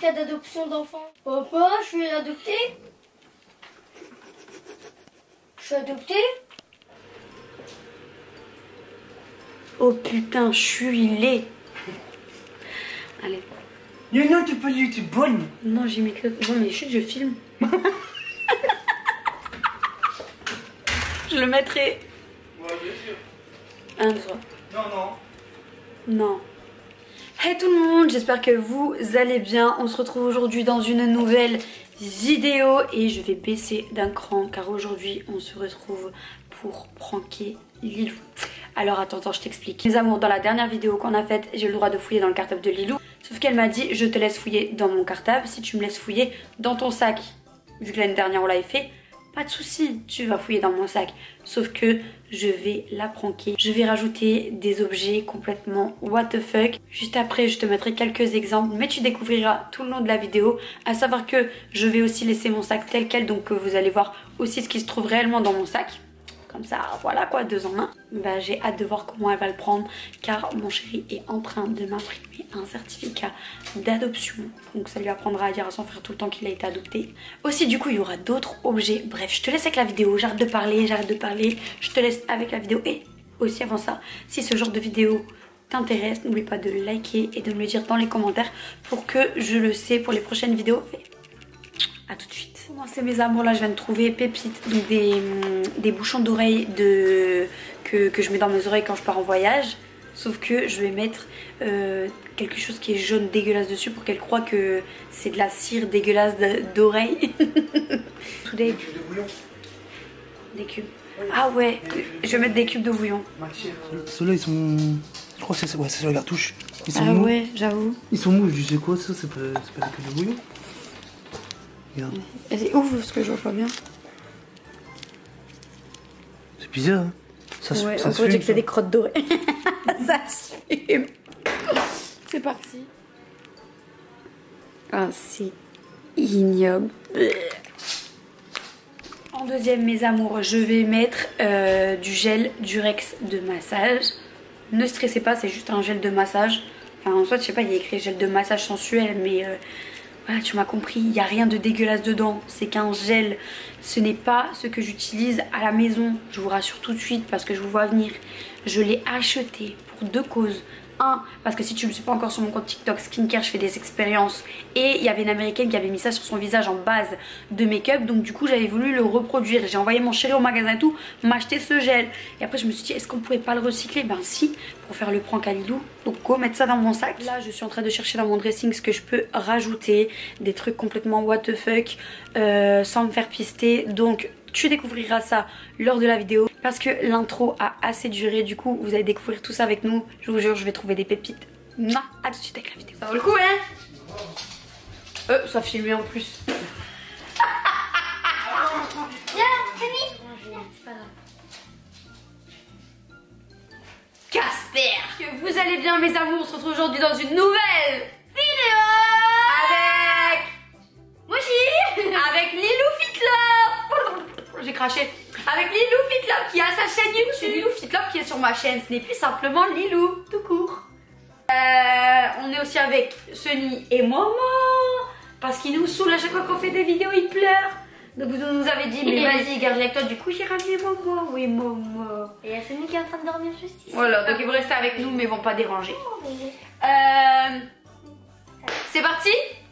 certificat d'adoption d'enfant. Papa, je suis adoptée. Je suis adoptée. Oh putain, je suis laid. Allez. Mais non, t'es pas du YouTube bonne. Non, j'ai mis que... Non, mais chut, je filme. Je le mettrai. Ouais, bien sûr. 1, 2, 3. Non, non. Non. Hey tout le monde, j'espère que vous allez bien. On se retrouve aujourd'hui dans une nouvelle vidéo et je vais baisser d'un cran car aujourd'hui on se retrouve pour pranker Lilou. Alors attends, je t'explique. Les amours, dans la dernière vidéo qu'on a faite, j'ai eu le droit de fouiller dans le cartable de Lilou. Sauf qu'elle m'a dit, je te laisse fouiller dans mon cartable si tu me laisses fouiller dans ton sac. Vu que l'année dernière on l'avait fait, pas de souci, tu vas fouiller dans mon sac. Sauf que je vais la pranker. Je vais rajouter des objets complètement what the fuck. Juste après, je te mettrai quelques exemples, mais tu découvriras tout le long de la vidéo. À savoir que je vais aussi laisser mon sac tel quel, donc vous allez voir aussi ce qui se trouve réellement dans mon sac. Comme ça, voilà quoi, 2 en 1. Bah, j'ai hâte de voir comment elle va le prendre car mon chéri est en train de m'imprimer un certificat d'adoption. Donc ça lui apprendra à dire à son frère tout le temps qu'il a été adopté. Aussi du coup il y aura d'autres objets. Bref, je te laisse avec la vidéo, j'arrête de parler. Je te laisse avec la vidéo. Et aussi avant ça, si ce genre de vidéo t'intéresse, n'oublie pas de liker et de me le dire dans les commentaires pour que je le sais pour les prochaines vidéos. A tout de suite. Pour commencer mes amours, là je viens de trouver pépites, donc des bouchons d'oreilles que je mets dans mes oreilles quand je pars en voyage. Sauf que je vais mettre quelque chose qui est jaune dégueulasse dessus pour qu'elle croie que c'est de la cire dégueulasse d'oreille. Des cubes de bouillon. Des cubes. Ah ouais, je vais mettre des cubes de bouillon. Ceux-là ils sont... Je crois que c'est sur la cartouche. Ils sont Ah mous. ouais, j'avoue. Ils sont mous, je sais quoi ça, c'est pas des cubes de bouillon. Regarde. Vas-y, ouvre parce que je vois pas bien. C'est bizarre hein. Ça Ouais, ça on pourrait dire que c'est ça. des crottes dorées. Ça se fume. C'est parti. Ah, c'est ignoble. En deuxième, mes amours, je vais mettre du gel Durex de massage. Ne stressez pas, c'est juste un gel de massage. Enfin, en soit, je sais pas, il y a écrit gel de massage sensuel, mais voilà, tu m'as compris, il n'y a rien de dégueulasse dedans. C'est qu'un gel. Ce n'est pas ce que j'utilise à la maison. Je vous rassure tout de suite parce que je vous vois venir. Je l'ai acheté pour 2 causes. 1, parce que si tu ne me suis pas encore sur mon compte TikTok Skincare, je fais des expériences. Et il y avait une américaine qui avait mis ça sur son visage en base de make-up. Donc du coup j'avais voulu le reproduire. J'ai envoyé mon chéri au magasin et tout, m'acheter ce gel. Et après je me suis dit, est-ce qu'on pourrait pas le recycler? Ben si, pour faire le prank à Lilou. Donc go mettre ça dans mon sac. Là je suis en train de chercher dans mon dressing ce que je peux rajouter. Des trucs complètement what the fuck, sans me faire pister. Donc tu découvriras ça lors de la vidéo parce que l'intro a assez duré. Du coup vous allez découvrir tout ça avec nous. Je vous jure, je vais trouver des pépites. Mouah, à tout de suite avec la vidéo. Ça vaut le coup hein. Ça filmait en plus. Casper. Que vous allez bien mes amours. On se retrouve aujourd'hui dans une nouvelle vidéo avec Mochi, avec Lilou Fitlove. J'ai craché. Avec Lilou Fitlove qui a sa chaîne YouTube. Lilou Fitlove qui est sur ma chaîne. Ce n'est plus simplement Lilou, tout court. On est aussi avec Sunny et Momo. Parce qu'il nous saoule à chaque fois qu'on fait des vidéos, il pleure. Donc vous nous avez dit, mais vas-y, garde avec toi. Du coup, j'ai ramené Momo. Oui, Momo. Et il y a Sunny qui est en train de dormir juste ici. Voilà, donc ils vont rester avec nous, mais ils vont pas déranger. C'est parti?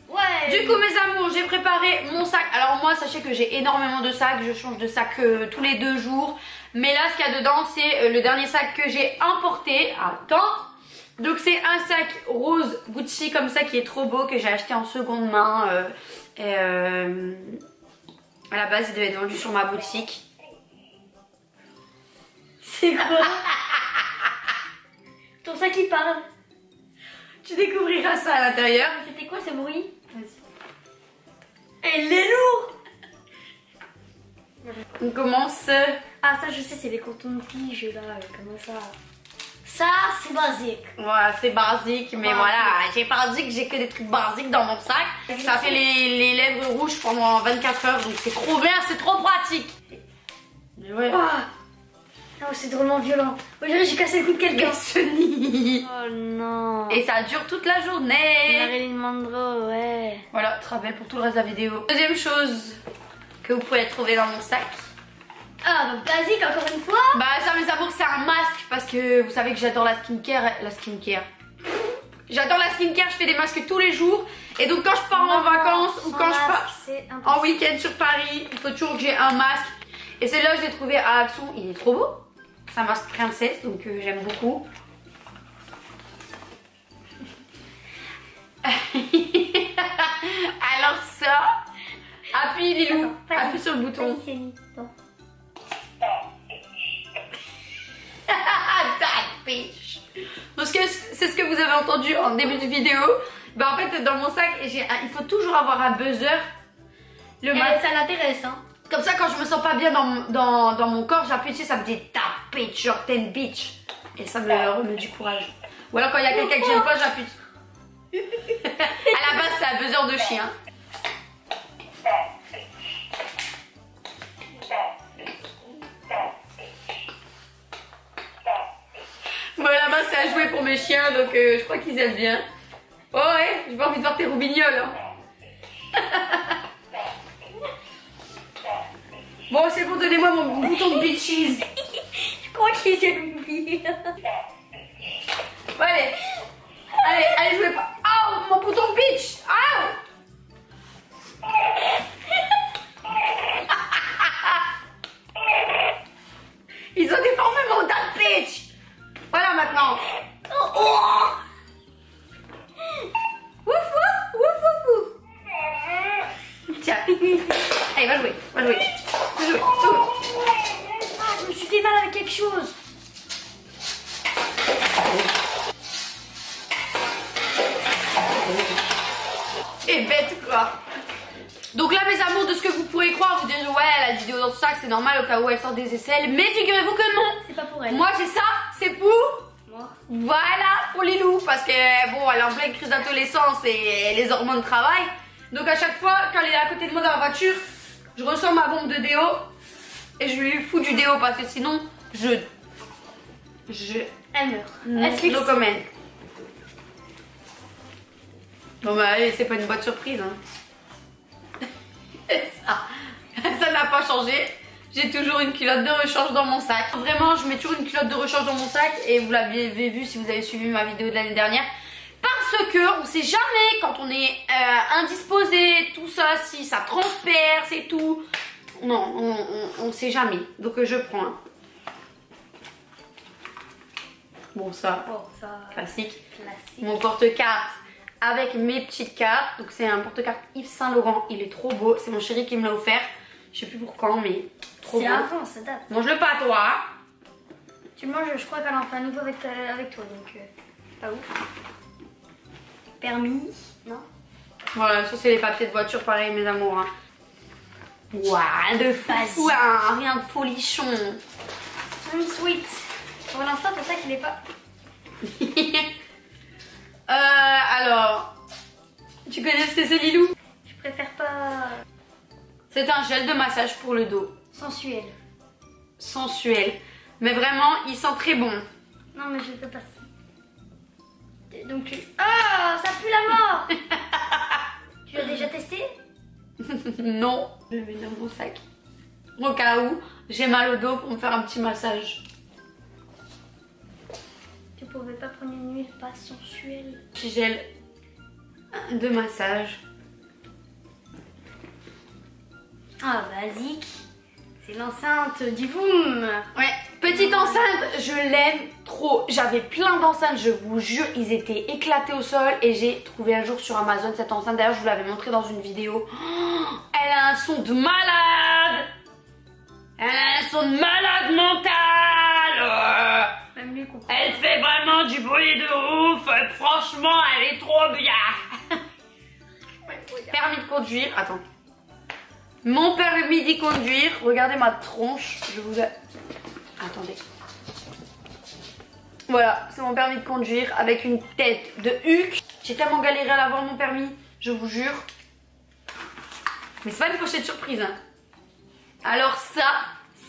Ouais. Du coup mes amours, j'ai préparé mon sac. Alors moi sachez que j'ai énormément de sacs. Je change de sac tous les 2 jours. Mais là ce qu'il y a dedans c'est le dernier sac que j'ai importé. Attends. Donc c'est un sac rose Gucci comme ça qui est trop beau, que j'ai acheté en seconde main. À la base il devait être vendu sur ma boutique. C'est quoi? Ton sac qui parle. Tu découvriras ça à l'intérieur. C'était quoi ce bruit? Vas-y. Elle est lourde. On commence. Ah ça je sais, c'est les cotons-tiges là, comment ça? Ça c'est basique. Voilà, c'est basique, mais voilà, j'ai pas dit que j'ai que des trucs basiques dans mon sac. Ça fait les lèvres rouges pendant 24 heures, donc c'est trop bien, c'est trop pratique. Mais ouais. Ah. c'est drôlement violent. Aujourd'hui, j'ai cassé le cou de quelqu'un. Sony. Oh non. Et ça dure toute la journée. Marilyn Monroe, ouais. Voilà, très belle pour tout le reste de la vidéo. Deuxième chose que vous pouvez trouver dans mon sac. Ah, donc basique encore une fois. Bah ça mes amours, c'est un masque parce que vous savez que j'adore la skincare. J'adore la skincare, je fais des masques tous les jours. Et donc quand je pars en vacances ou quand je pars en week-end sur Paris, il faut toujours que j'ai un masque. Et celui-là, je l'ai trouvé à Action, il est trop beau. C'est un masque princesse, donc j'aime beaucoup. Alors ça, appuie Lilou, appuie sur le bouton. Parce que c'est ce que vous avez entendu en début de vidéo. Bah en fait dans mon sac il faut toujours avoir un buzzer. Le mat. Ça l'intéresse hein. Comme ça quand je me sens pas bien dans mon corps, j'appuie dessus, ça me dit ta bitch, genre t'es une bitch. Et ça me remet du courage. Ou alors quand il y a quelqu'un que j'aime pas, j'appuie dessus. À la base c'est un buzzer de chien. Bon là-bas c'est à jouer pour mes chiens donc je crois qu'ils aiment bien. Oh ouais, j'ai pas envie de voir tes roubignoles. Hein. Bon c'est bon, donnez-moi mon bouton de bitches. Je crois qu'ils aiment bien. Bon, allez jouez pas. Oh mon bouton de bitch. Oh. Ils ont déformé mon dad bitch. Voilà maintenant. Oh. Wouf wouf wouf wouf wouf. Tiens. Allez va jouer. Va jouer. Ah, je me suis fait mal avec quelque chose. Et bête quoi. Donc là mes amours, de ce que vous pourrez croire, vous direz ouais la vidéo dans le sac c'est normal au cas où elle sort des aisselles. Mais figurez-vous que non. C'est pas pour elle. Moi j'ai ça, c'est pour moi. Voilà, pour Lilou. Parce que bon, elle est en pleine crise d'adolescence et les hormones travaillent. Donc à chaque fois, quand elle est à côté de moi dans la voiture, je ressens ma bombe de déo et je lui fous du déo parce que sinon, elle meurt. Elle se No comment. Bon bah allez, c'est pas une bonne surprise. Hein. Ça n'a pas changé. J'ai toujours une culotte de rechange dans mon sac. Vraiment, je mets toujours une culotte de rechange dans mon sac. Et vous l'avez vu si vous avez suivi ma vidéo de l'année dernière. Parce que on sait jamais quand on est indisposé, tout ça, si ça transperce et tout. Non, on sait jamais. Donc je prends un. Bon ça, classique. Mon porte-carte avec mes petites cartes. Donc c'est un porte-carte Yves Saint Laurent. Il est trop beau. C'est mon chéri qui me l'a offert. Je sais plus pour quand, mais trop beau. C'est avant, ça date. Mange-le pas toi. Tu le manges, je crois qu'elle en fait un nouveau avec toi, donc pas ouf. Permis, non? Voilà, ça c'est les papiers de voiture, pareil mes amours. Hein. Ouah, de fou, hein, rien de folichon. Sweet. Pour l'instant, c'est ça qu'il est pas. Alors, tu connais ce que c'est Lilou? Je préfère pas. C'est un gel de massage pour le dos. Sensuel. Sensuel. Mais vraiment, il sent très bon. Non, mais je peux pas. Donc tu. Ah, ça pue la mort. Tu l'as déjà testé? Non. Je le mets dans mon sac. Au cas où j'ai mal au dos pour me faire un petit massage. Tu pouvais pas prendre une huile pas sensuelle? Petit gel de massage. Ah, basique. C'est l'enceinte du Voom. Ouais, petite enceinte, je l'aime trop. J'avais plein d'enceintes, je vous jure, ils étaient éclatés au sol. Et j'ai trouvé un jour sur Amazon cette enceinte. D'ailleurs, je vous l'avais montré dans une vidéo. Oh, elle a un son de malade. Elle a un son de malade mental. Même lui comprend. Elle fait vraiment du bruit de ouf. Franchement, elle est trop bien. Permis de conduire. Attends. Mon permis d'y conduire. Regardez ma tronche. Je vous... Attendez. Voilà, c'est mon permis de conduire avec une tête de huc. J'ai tellement galéré à l'avoir mon permis, je vous jure. Mais c'est pas une pochette surprise. Hein. Alors ça,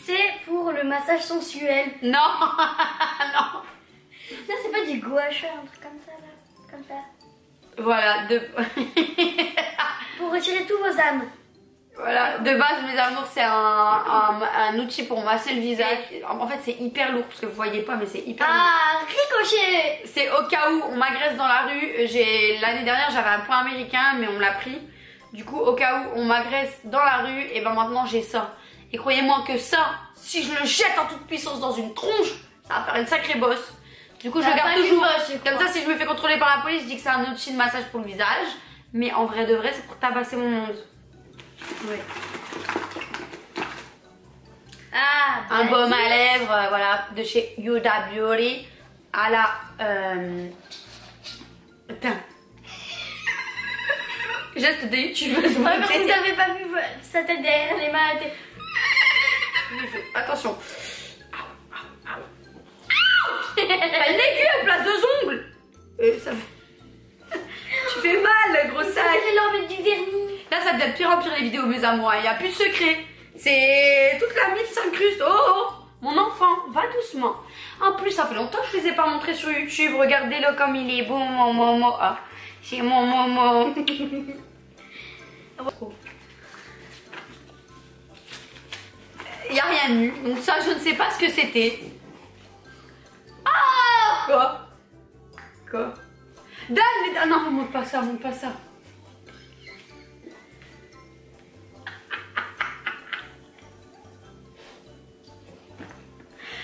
c'est pour le le massage sensuel. Non. Non. Non, c'est pas du gua sha, un truc comme ça là. Comme ça. Voilà, Pour retirer tous vos âmes. voilà, de base mes amours c'est un outil pour masser le visage. En fait c'est hyper lourd parce que vous voyez pas mais c'est hyper lourd. Ah, ricochet. C'est au cas où on m'agresse dans la rue. L'année dernière j'avais un point américain mais on me l'a pris. Du coup au cas où on m'agresse dans la rue et ben maintenant j'ai ça. Et croyez-moi que ça, si je le jette en toute puissance dans une tronche, ça va faire une sacrée bosse. Du coup je le garde toujours. Comme ça si je me fais contrôler par la police je dis que c'est un outil de massage pour le visage. Mais en vrai de vrai c'est pour tabasser mon monde. Ouais. Ah, Un baume à lèvres, voilà, de chez Huda Beauty à la... Putain. Geste de youtubeuses. Ouais, parce que vous avez pas vu sa tête derrière les mains. Attention. T'as une aiguille à place de ongles. Ça fait... Tu fais mal, gros sac. Vous leur mettre du vernis. Là, ça devient de pire en pire les vidéos, mes amours. Il n'y a plus de secret. C'est toute la mythe s'incruste. Oh, oh, mon enfant, va doucement. En plus, ça fait longtemps que je ne les ai pas montrés sur YouTube. Regardez-le comme il est beau, mon momo. Ah, c'est mon momo. Il n'y a rien eu. Donc ça, je ne sais pas ce que c'était. Ah! Quoi? Donne les... Ah non, monte pas ça, monte pas ça.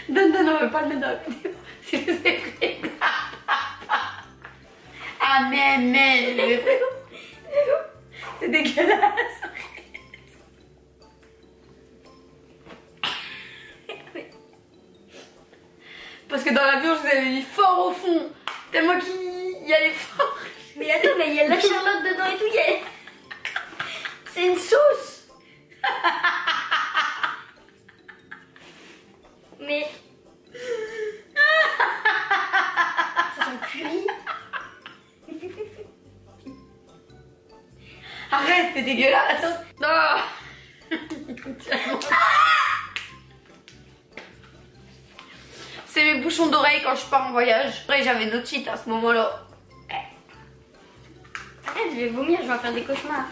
Donne, on veut pas le mettre dans la vidéo. C'est vrai. Ah mais. C'est dégueulasse. Parce que dans l'avion, je vous avais mis fort au fond. Tellement qu'il y allait fort. Mais attends, mais il y a de la Charlotte dedans et tout. C'est une sauce. Mais... Ça sent le curry. Arrête, t'es dégueulasse. Non. C'est mes bouchons d'oreille quand je pars en voyage. Après, j'avais une otite à ce moment-là. Arrête, je vais vomir, je vais faire des cauchemars.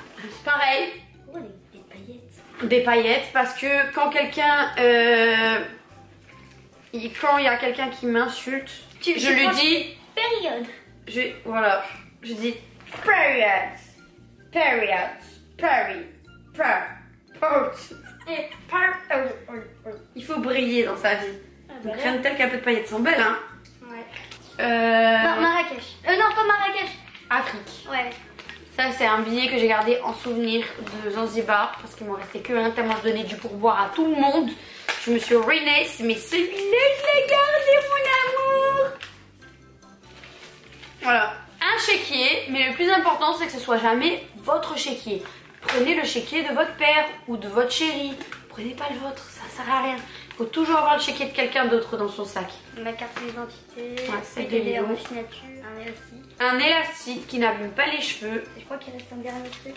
Pareil. Oh, des paillettes. Des paillettes parce que quand quelqu'un... quand il y a quelqu'un qui m'insulte, je lui dis... Période. Voilà. Je dis... Periods. Il faut briller dans sa vie. Donc rien de tel qu'un peu de paillettes sont belles, hein. Ouais. Marrakech. Non, pas Marrakech. Afrique. Ouais. Ça, c'est un billet que j'ai gardé en souvenir de Zanzibar parce qu'il m'en restait que un, tellement je donnais du pourboire à tout le monde. Je me suis ruinée, mais celui-là, je l'ai gardé, mon amour. Voilà. Un chéquier, mais le plus important, c'est que ce soit jamais votre chéquier. Prenez le chéquier de votre père ou de votre chéri. Prenez pas le vôtre, ça sert à rien. Il faut toujours avoir le chéquier de quelqu'un d'autre dans son sac. Ma carte d'identité, Ouais, c'est des de signature, un élastique. Un élastique qui n'abîme pas les cheveux. Et je crois qu'il reste un dernier truc.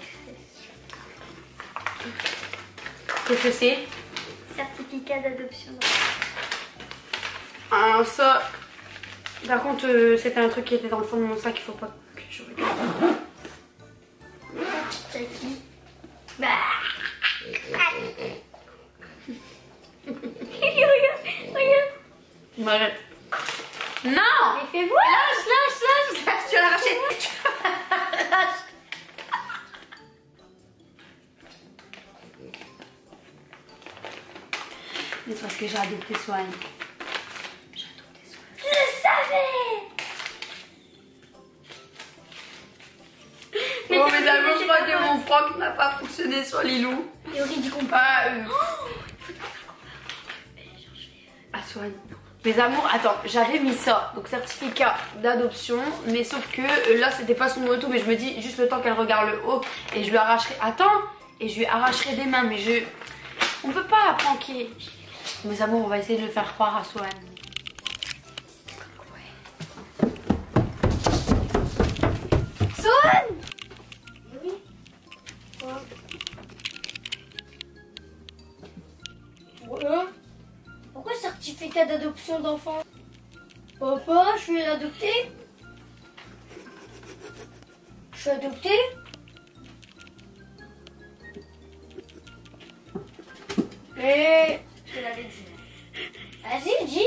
Qu'est-ce que c'est? Certificat d'adoption. Ah, ça... Par contre, c'était un truc qui était dans le fond de mon sac, il faut pas que je regarde. C'est qui? Bah. Regarde. M'arrête. Non! Mais fais voir. Lâche, tu vas l'arracher. Mais c'est parce que j'ai adopté Swan. Je le savais. Oh mes amis, je crois que mon froc n'a pas fonctionné sur Lilou. Théorie du complot. Ah Swan. Mes amours, attends, j'avais mis ça, donc certificat d'adoption, mais sauf que là c'était pas son moto, mais je me dis juste le temps qu'elle regarde le haut et je lui arracherai, attends, et je lui arracherai des mains, mais on peut pas la planquer. Mes amours, on va essayer de le faire croire à Swan. Swan. Oui. Quoi? certificat d'adoption d'enfant. Papa, je suis adoptée. Je suis adoptée. Mais je l'avais dit. Vas-y, dis.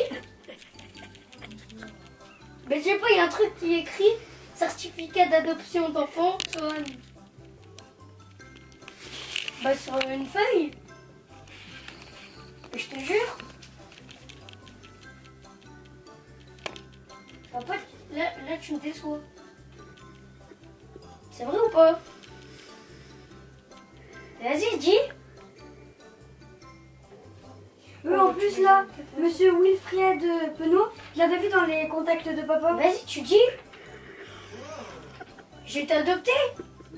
Mais je sais pas, il y a un truc qui est écrit certificat d'adoption d'enfant sur sur une feuille. Je te jure. Papa, là tu me déçois. C'est vrai ou pas? Vas-y, dis. En plus là, monsieur Wilfried Penaud, je l'avais vu dans les contacts de papa. Vas-y, tu dis. J'ai été adoptée.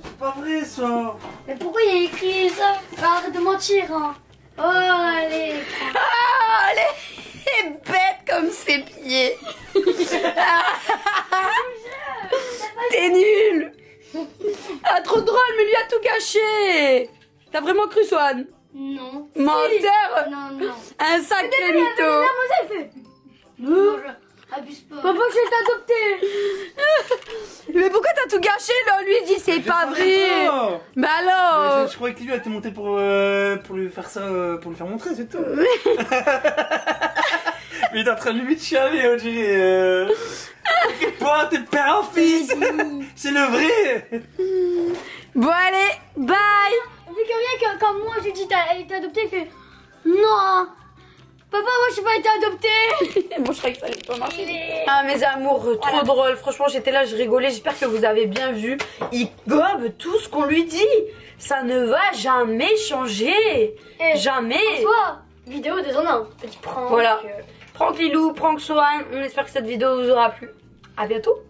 C'est pas vrai ça. Mais pourquoi il y a écrit ça? Arrête de mentir, hein. Oh, allez. Ah, elle est bête comme ses pieds. T'es nul. Ah, trop drôle, mais lui a tout gâché. T'as vraiment cru, Swan? Non. Menteur. Non. Un sacré mytho. Non, abuse pas. Papa, je t'ai adopté. Mais pourquoi t'as tout gâché là? Lui il dit c'est pas vrai. Bah alors. Je croyais que lui a été monté pour lui faire ça, pour lui faire montrer, c'est tout. Mais il est en train de lui chialer, on dirait. T'inquiète pas, t'es père en fils. C'est le vrai. Bon allez, bye. Vu que rien que quand moi je dis t'as été adoptée, il fait non. Papa, moi je suis pas été adoptée. Bon, je croyais que ça allait pas marcher. Ah mes amours, trop drôle. Franchement, j'étais là, je rigolais. J'espère que vous avez bien vu. Il gobe tout ce qu'on lui dit. Ça ne va jamais changer. Jamais. Soit vidéo de un petit prank. Voilà. Prank Lilou, prank Swan. On espère que cette vidéo vous aura plu. À bientôt.